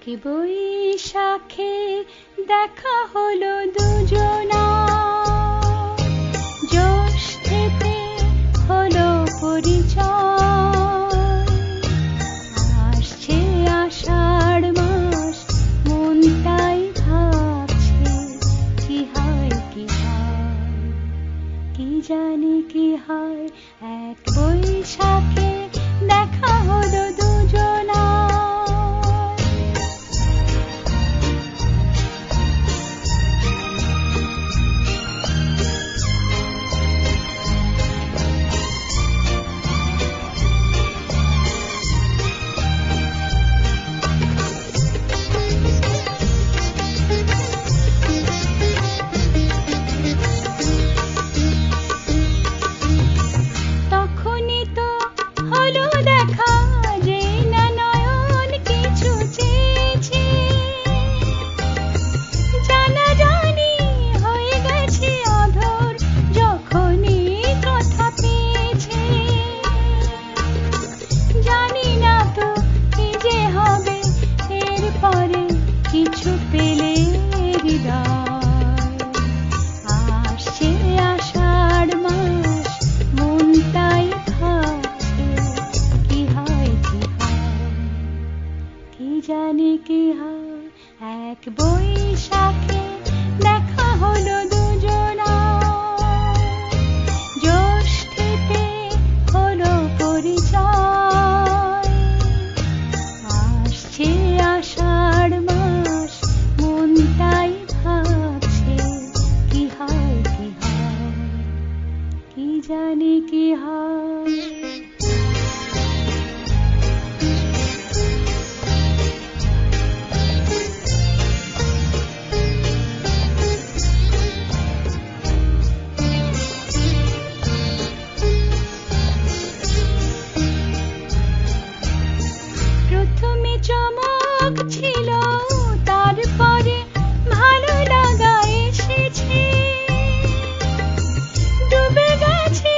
কি বৈশাখে দেখা হলো দুজনা, জ্যৈষ্ঠেতে হলো পরিচয়। আসছে আষাঢ় মাস, মন তাই ভাবছে কি হয় কি হয়, কি জানি কি হয়। এক বৈশাখে দেখা হলো দুজনা। কিছু পেলে হৃদয়, আসছে আষাঢ় মাস, মন তাই ভাবছে কি হয় কি হয়, কি জানি কি হয়। এক বৈশাখে দেখা হলো দুজনা, জ্যৈষ্ঠেতে হলো পরিচয়। আসছে আষাঢ় মাস, মন তাই ভাবছে কি হয় কি হয়, কি জানি কি হয়। প্রথমে চমক ছিল, তারপরে ভালো লাগা এসেছে, ডুবে গেছে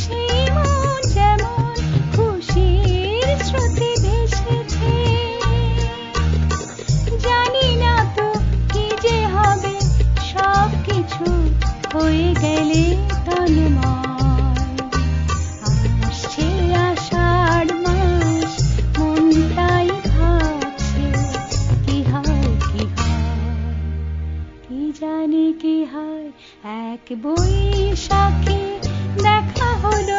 সেই মন যেমন খুশির স্রোতে ভেসেছে। জানি না তো কি যে হবে, সব কিছু হয়ে গেলে তন্ময়। আসছে আষাঢ় মাস, মন তাই ভাবছে কি হয় কি হয়, কি জানি কি হয়। এক বৈশাখে দেখা হলো